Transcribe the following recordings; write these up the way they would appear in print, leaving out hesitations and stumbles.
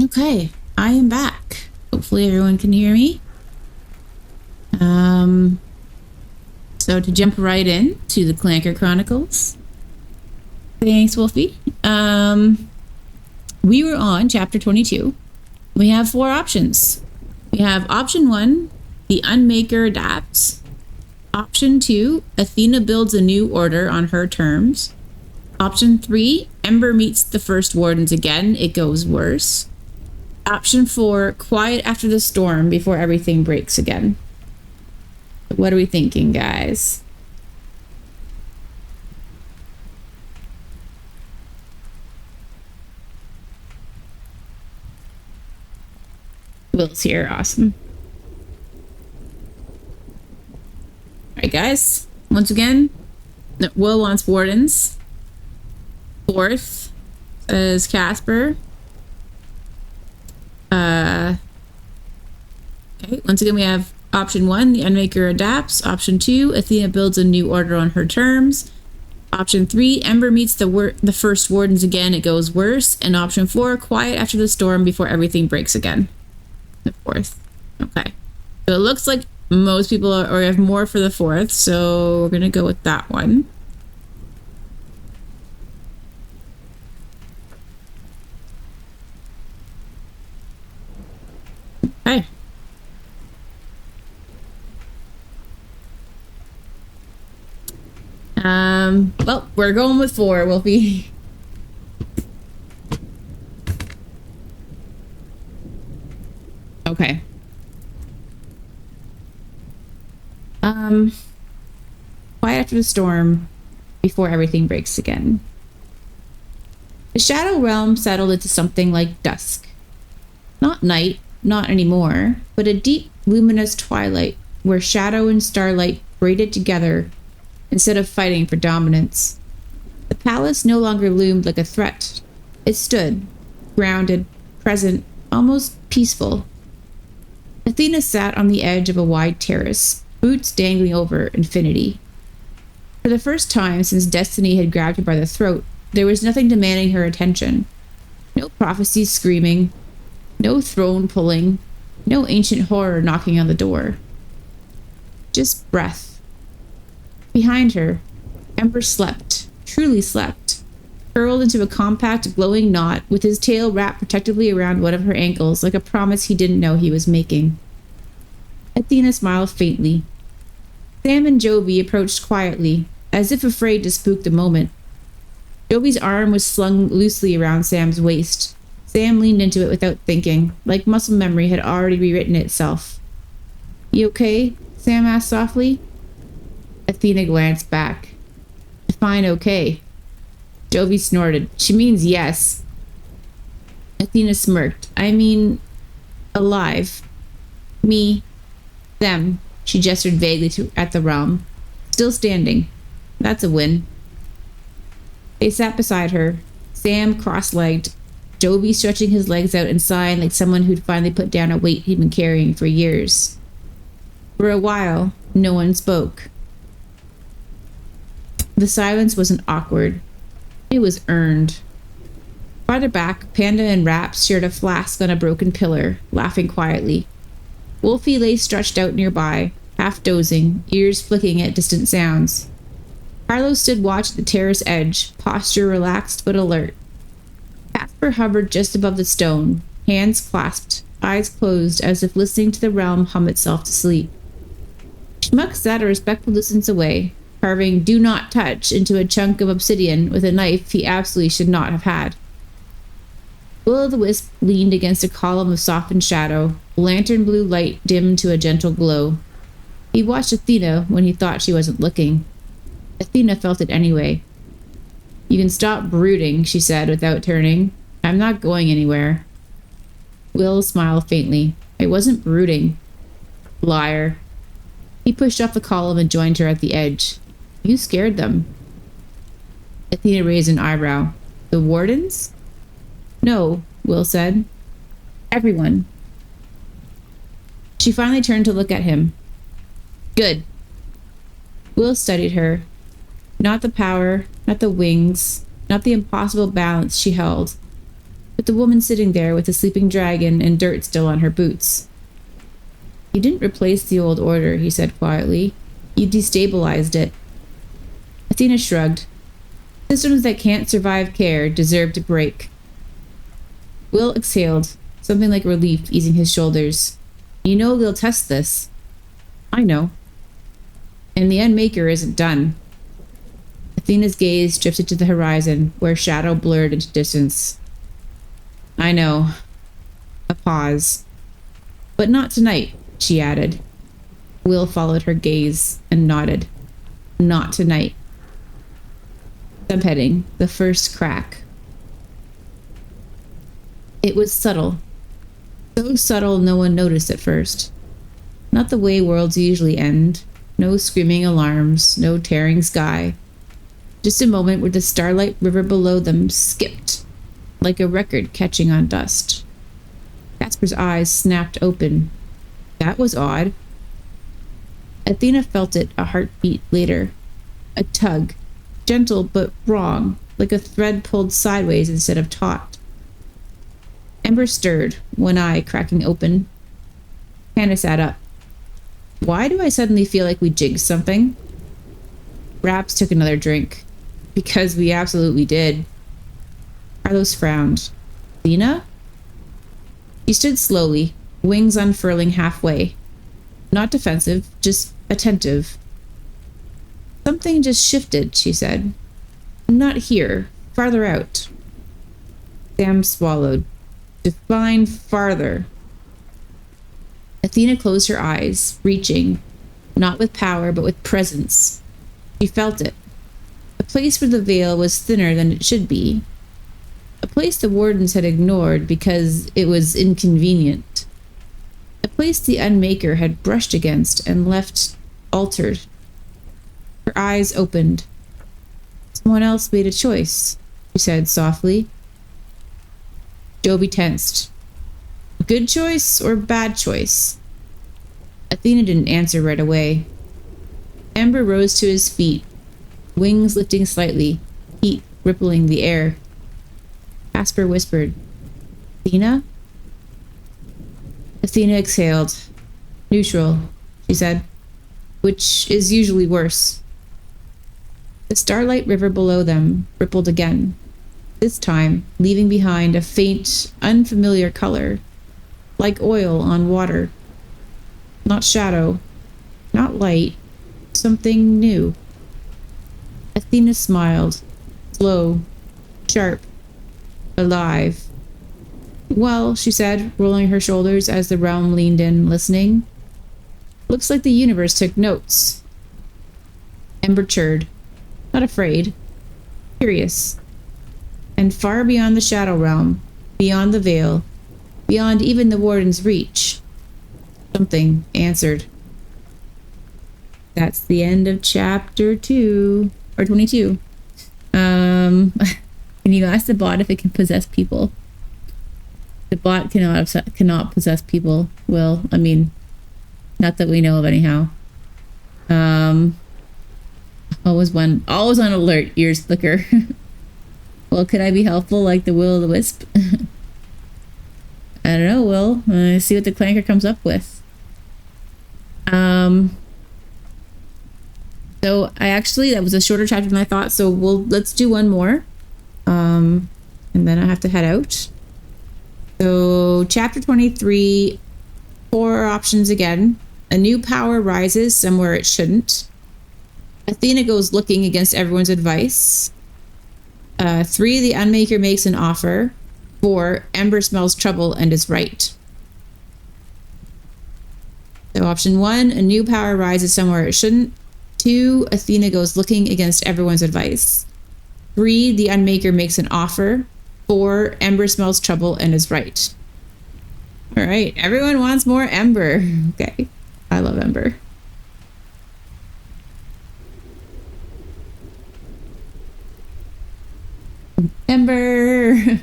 Okay, I am back. Hopefully everyone can hear me. So to jump right in to the Clanker Chronicles. Thanks, Wolfie. We were on chapter 22. We have 4 options. We have option 1, the Unmaker adapts. Option 2, Athena builds a new order on her terms. Option 3, Ember meets the first wardens again, it goes worse. Option 4, quiet after the storm before everything breaks again. What are we thinking, guys? Will's here, awesome. Alright, guys. Once again, Will wants wardens. 4th says Casper. Okay, once again we have option 1, the Unmaker adapts. Option 2, Athena builds a new order on her terms. Option 3, Ember meets the first wardens again, it goes worse. And option 4, quiet after the storm before everything breaks again. The 4th. Okay. So it looks like most people have more for the 4th, so we're gonna go with that one. Okay. Well, we're going with 4, Wolfie. Okay. Quiet after the storm, before everything breaks again. The Shadow Realm settled into something like dusk. Not night, not anymore, but a deep, luminous twilight where shadow and starlight braided together instead of fighting for dominance. The palace no longer loomed like a threat. It stood, grounded, present, almost peaceful. Athena sat on the edge of a wide terrace, boots dangling over infinity. For the first time since destiny had grabbed her by the throat, there was nothing demanding her attention. No prophecies screaming, no throne pulling, no ancient horror knocking on the door. Just breath. Behind her, Ember slept, truly slept, curled into a compact, glowing knot with his tail wrapped protectively around one of her ankles like a promise he didn't know he was making. Athena smiled faintly. Sam and Jovi approached quietly, as if afraid to spook the moment. Jovi's arm was slung loosely around Sam's waist. Sam leaned into it without thinking, like muscle memory had already rewritten itself. "You okay?" Sam asked softly. Athena glanced back. "Define okay." Jovi snorted. "She means yes." Athena smirked. "I mean, alive. Me. Them." She gestured vaguely at the realm. "Still standing. That's a win." They sat beside her, Sam cross-legged, Jovi stretching his legs out and sighing like someone who'd finally put down a weight he'd been carrying for years. For a while, no one spoke. The silence wasn't awkward. It was earned. Farther back, Panda and Raps shared a flask on a broken pillar, laughing quietly. Wolfie lay stretched out nearby, half dozing, ears flicking at distant sounds. Carlos stood watch at the terrace edge, posture relaxed but alert. Casper hovered just above the stone, hands clasped, eyes closed as if listening to the realm hum itself to sleep. Schmuck sat a respectful distance away, carving "do not touch" into a chunk of obsidian with a knife he absolutely should not have had. Will-o'-the-Wisp leaned against a column of softened shadow, lantern blue light dimmed to a gentle glow. He watched Athena when he thought she wasn't looking. Athena felt it anyway. "You can stop brooding," she said without turning. "I'm not going anywhere." Will smiled faintly. "I wasn't brooding." "Liar." He pushed off the column and joined her at the edge. "You scared them." Athena raised an eyebrow. "The wardens?" "No," Will said. "Everyone." She finally turned to look at him. "Good." Will studied her. Not the power, not the wings, not the impossible balance she held. with the woman sitting there with the sleeping dragon and dirt still on her boots. You didn't replace the old order, he said quietly. You destabilized it. Athena shrugged. Systems that can't survive care deserve to break. Will exhaled, something like relief easing his shoulders. You know they'll test this. I know. And the Unmaker isn't done. Athena's gaze drifted to the horizon, where shadow blurred into distance. I know. A pause. But not tonight, she added. Will followed her gaze and nodded. Not tonight. Subheading, the first crack. It was subtle. So subtle no one noticed at first. Not the way worlds usually end. No screaming alarms, no tearing sky. Just a moment where the starlight river below them skipped, like a record catching on dust. Casper's eyes snapped open. That was odd. Athena felt it a heartbeat later. A tug. Gentle but wrong, like a thread pulled sideways instead of taut. Ember stirred, one eye cracking open. Hannah sat up. Why do I suddenly feel like we jigged something? Raps took another drink. Because we absolutely did. Carlos frowned. Athena? She stood slowly, wings unfurling halfway. Not defensive, just attentive. Something just shifted, she said. Not here, farther out. Sam swallowed. Define farther. Athena closed her eyes, reaching, not with power, but with presence. She felt it. A place where the veil was thinner than it should be. A place the wardens had ignored because it was inconvenient. A place the Unmaker had brushed against and left altered. Her eyes opened. Someone else made a choice, she said softly. Joby tensed. Good choice or bad choice? Athena didn't answer right away. Ember rose to his feet, wings lifting slightly, heat rippling the air. Casper whispered, Athena? Athena exhaled. Neutral, she said, which is usually worse. The starlight river below them rippled again, this time leaving behind a faint, unfamiliar color, like oil on water. Not shadow, not light, something new. Athena smiled, slow, sharp, alive. Well, she said, rolling her shoulders as the realm leaned in, listening. Looks like the universe took notes. Ember chirred, not afraid, curious. And far beyond the shadow realm, beyond the veil, beyond even the warden's reach, something answered. That's the end of chapter 2, or 22. Can you ask the bot if it can possess people? The bot cannot possess people. Well, I mean, not that we know of anyhow. Always on alert, ears flicker. Well, could I be helpful like the will-o'-the-wisp? I don't know, Will. See what the Clanker comes up with. So that was a shorter chapter than I thought, so let's do one more. And then I have to head out. So chapter 23, 4 options again. A new power rises somewhere it shouldn't. Athena goes looking against everyone's advice. 3, the Unmaker makes an offer. 4, Ember smells trouble and is right. So option 1, a new power rises somewhere it shouldn't. 2, Athena goes looking against everyone's advice. 3, the Unmaker makes an offer. 4, Ember smells trouble and is right. All right, everyone wants more Ember. Okay, I love Ember. Ember.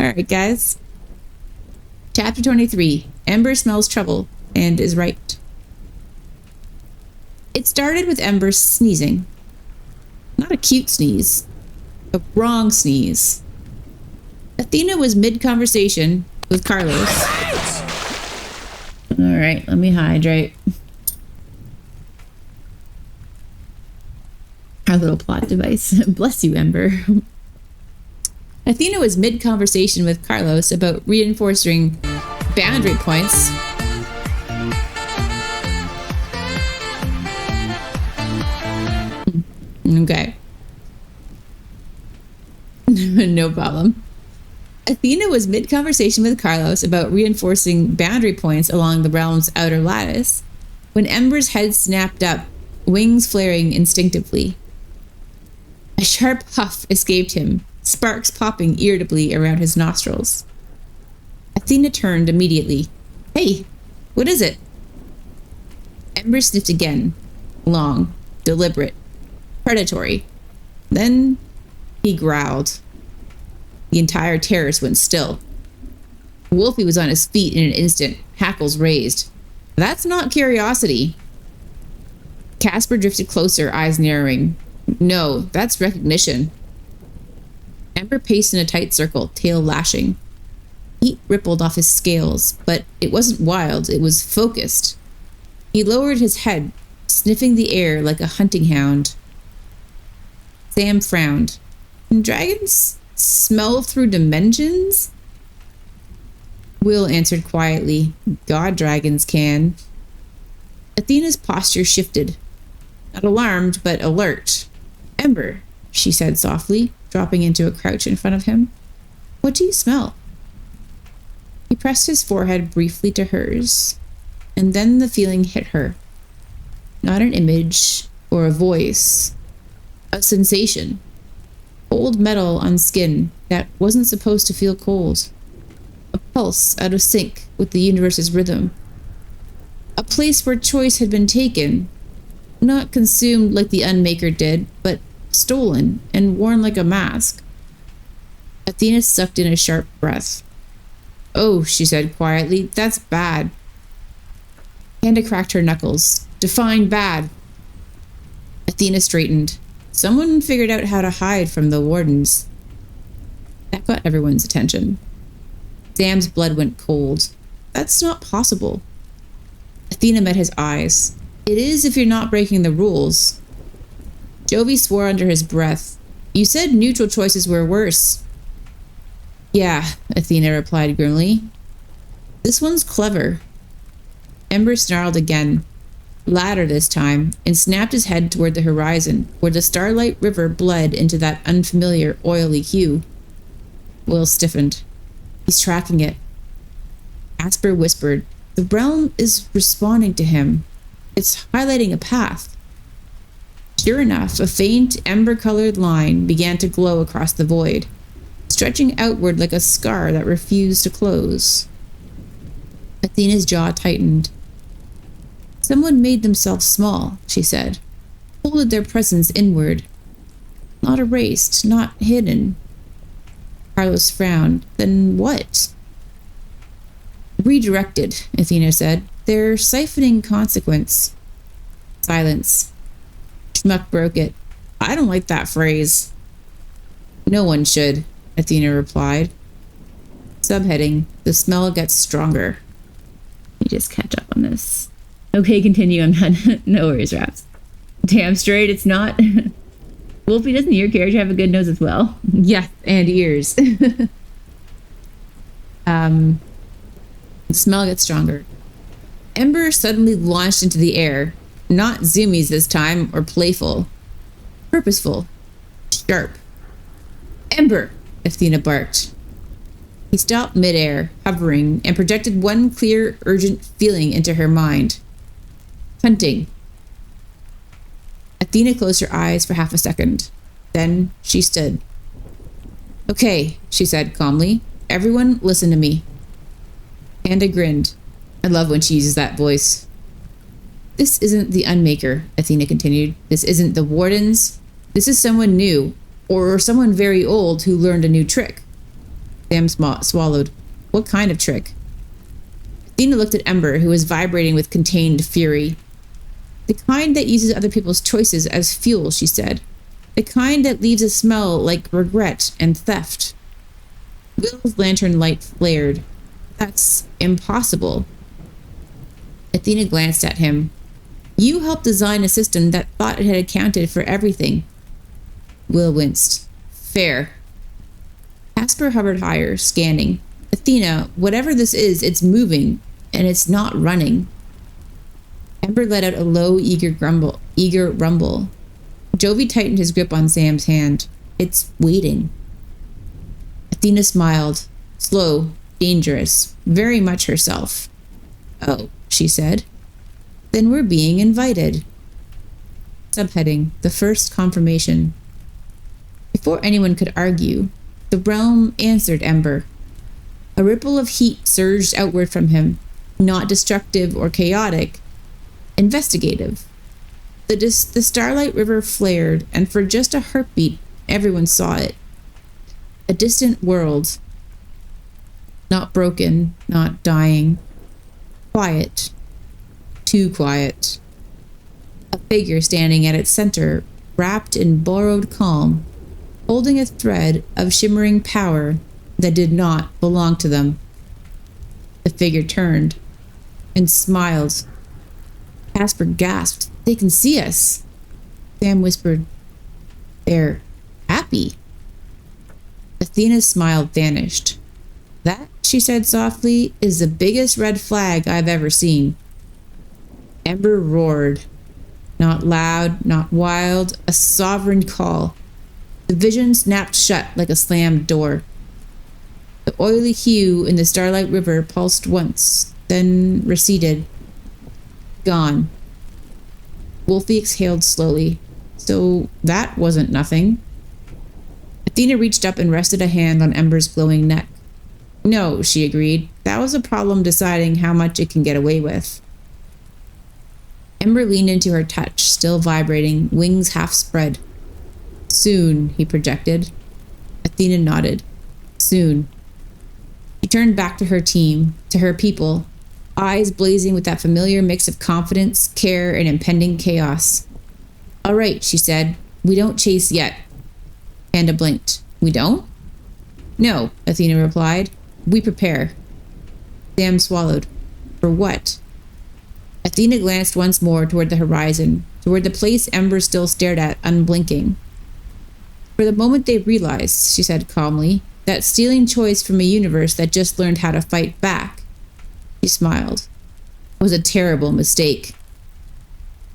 All right, guys. Chapter 23. Ember smells trouble and is right. It started with Ember sneezing. Not a cute sneeze. A wrong sneeze. Athena was mid-conversation with Carlos. All right, let me hydrate. Our little plot device. Bless you, Ember. Athena was mid-conversation with Carlos about reinforcing boundary points. Okay. No problem. Athena was mid-conversation with Carlos about reinforcing boundary points along the realm's outer lattice when Ember's head snapped up, wings flaring instinctively. A sharp huff escaped him, sparks popping irritably around his nostrils. Athena turned immediately. Hey, what is it? Ember sniffed again. Long, deliberate, predatory. Then he growled. The entire terrace went still. Wolfie was on his feet in an instant, hackles raised. That's not curiosity. Casper drifted closer, eyes narrowing. No, that's recognition. Ember paced in a tight circle, tail lashing. Heat rippled off his scales, but it wasn't wild, it was focused. He lowered his head, sniffing the air like a hunting hound. Sam frowned. Can dragons smell through dimensions? Will answered quietly. God dragons can. Athena's posture shifted. Not alarmed, but alert. Ember, she said softly, dropping into a crouch in front of him. What do you smell? He pressed his forehead briefly to hers, and then the feeling hit her. Not an image or a voice, a sensation. Cold metal on skin that wasn't supposed to feel cold. A pulse out of sync with the universe's rhythm. A place where choice had been taken, not consumed like the Unmaker did, but stolen and worn like a mask. Athena sucked in a sharp breath. Oh, she said quietly, that's bad. Panda cracked her knuckles. Define bad. Athena straightened. Someone figured out how to hide from the wardens. That got everyone's attention. Sam's blood went cold. That's not possible. Athena met his eyes. It is if you're not breaking the rules. Jovi swore under his breath. You said neutral choices were worse. Yeah, Athena replied grimly. This one's clever. Ember snarled again, louder this time, and snapped his head toward the horizon, where the starlight river bled into that unfamiliar, oily hue. Will stiffened. He's tracking it. Asper whispered, the realm is responding to him. It's highlighting a path. Sure enough, a faint, ember-colored line began to glow across the void, stretching outward like a scar that refused to close. Athena's jaw tightened. Someone made themselves small, she said, folded their presence inward. Not erased, not hidden. Carlos frowned. Then what? Redirected, Athena said. They're siphoning consequence. Silence. Schmuck broke it. I don't like that phrase. No one should, Athena replied. Subheading, the smell gets stronger. Let me just catch up on this. Okay, continue. I'm done. No worries, Raps. Damn straight, it's not. Wolfie, doesn't your character have a good nose as well? Yeah, and ears. The smell gets stronger. Ember suddenly launched into the air. Not zoomies this time, or playful. Purposeful. Sharp. Ember, Athena barked. He stopped midair, hovering, and projected one clear, urgent feeling into her mind. Hunting. Athena closed her eyes for half a second. Then she stood. Okay, she said calmly. Everyone listen to me. Panda grinned. I love when she uses that voice. This isn't the Unmaker, Athena continued. This isn't the Wardens. This is someone new, or someone very old who learned a new trick. Sam swallowed. What kind of trick? Athena looked at Ember, who was vibrating with contained fury. The kind that uses other people's choices as fuel, she said. The kind that leaves a smell like regret and theft. Will's lantern light flared. That's impossible. Athena glanced at him. You helped design a system that thought it had accounted for everything. Will winced. Fair. Casper hovered higher, scanning. Athena, whatever this is, it's moving, and it's not running. Ember let out a low, eager rumble. Jovi tightened his grip on Sam's hand. It's waiting. Athena smiled. Slow, dangerous, very much herself. Oh, she said. Then we're being invited. Subheading, the first confirmation. Before anyone could argue, the realm answered Ember. A ripple of heat surged outward from him, not destructive or chaotic, investigative. The Starlight River flared, and for just a heartbeat, everyone saw it. A distant world. Not broken, not dying. Quiet. Too quiet. A figure standing at its center, wrapped in borrowed calm, holding a thread of shimmering power that did not belong to them. The figure turned and smiled. Casper gasped. They can see us. Sam whispered, they're happy. Athena's smile vanished. That, she said softly, is the biggest red flag I've ever seen. Ember roared. Not loud, not wild, a sovereign call. The vision snapped shut like a slammed door. The oily hue in the Starlight River pulsed once, then receded. Gone. Wolfie exhaled slowly. So that wasn't nothing. Athena reached up and rested a hand on Ember's glowing neck. No, she agreed. That was a problem deciding how much it can get away with. Ember leaned into her touch, still vibrating, wings half spread. Soon, he projected. Athena nodded. Soon. She turned back to her team, to her people, eyes blazing with that familiar mix of confidence, care, and impending chaos. All right, she said. We don't chase yet. Panda blinked. We don't? No, Athena replied. We prepare. Sam swallowed. For what? Athena glanced once more toward the horizon, toward the place Ember still stared at, unblinking. For the moment they realized, she said calmly, that stealing choice from a universe that just learned how to fight back. She smiled. It was a terrible mistake.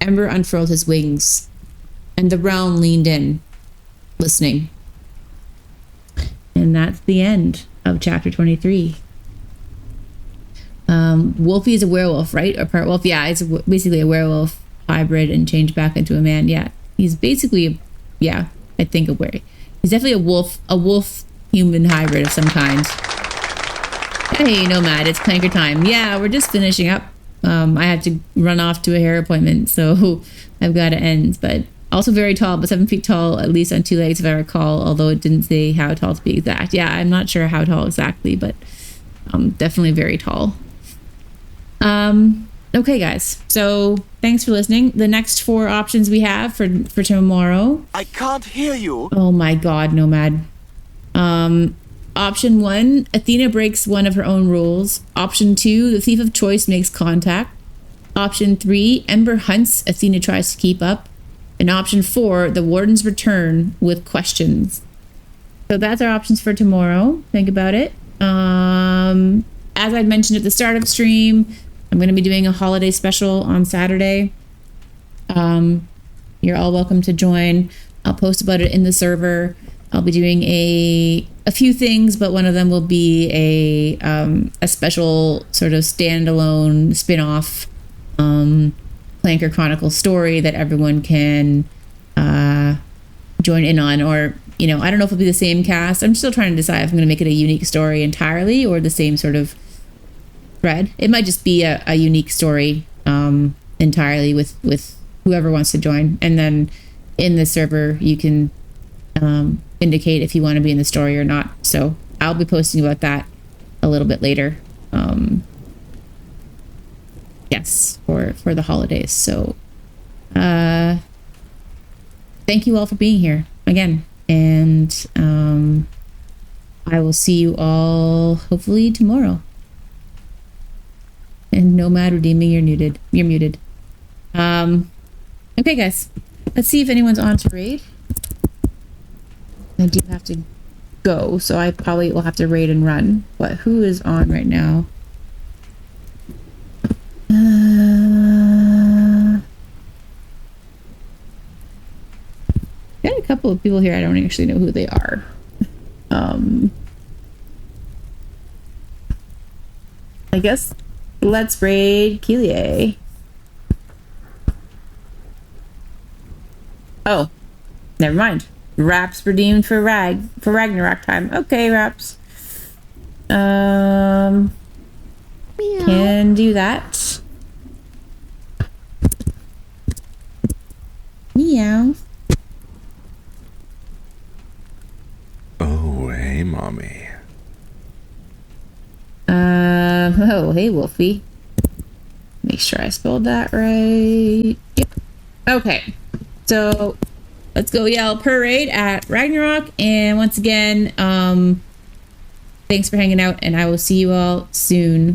Ember unfurled his wings, and the realm leaned in, listening. And that's the end of chapter 23. Wolfie is a werewolf, right? Or part wolf? Yeah, it's basically a werewolf hybrid and changed back into a man. Yeah, he's basically, I think he's definitely a wolf human hybrid of some kind. Hey, Nomad, it's Clanker time. Yeah, we're just finishing up. I have to run off to a hair appointment, so I've got to end. But also very tall, but 7 feet tall, at least on 2 legs, if I recall, although it didn't say how tall to be exact. Yeah, I'm not sure how tall exactly, but definitely very tall. Okay, guys. So thanks for listening. The next 4 options we have for tomorrow. I can't hear you. Oh my God, Nomad. Option 1, Athena breaks one of her own rules. Option 2, the thief of choice makes contact. Option 3, Ember hunts, Athena tries to keep up. And option 4, the wardens return with questions. So that's our options for tomorrow. Think about it. As I mentioned at the start of the stream, I'm going to be doing a holiday special on Saturday. You're all welcome to join. I'll post about it in the server. I'll be doing a few things, but one of them will be a special sort of standalone spin-off Clanker Chronicles story that everyone can join in on. Or, I don't know if it'll be the same cast. I'm still trying to decide if I'm going to make it a unique story entirely or the same sort of thread. It might just be a unique story entirely with whoever wants to join. And then in the server, you can indicate if you want to be in the story or not. So I'll be posting about that a little bit later. Yes, for the holidays. So thank you all for being here again. And I will see you all hopefully tomorrow. And Nomad redeeming, you're muted. You're muted. Okay, guys. Let's see if anyone's on to raid. I do have to go, so I probably will have to raid and run. But who is on right now? Got a couple of people here. I don't actually know who they are. I guess let's raid Keelier. Oh, never mind. Raps redeemed for Ragnarok time. Okay, Raps. Meow. Can do that. Meow. Oh, hey, mommy. Oh, hey, Wolfie. Make sure I spelled that right. Yep. Okay. So let's go yell parade at Ragnarok. And once again, thanks for hanging out, and I will see you all soon.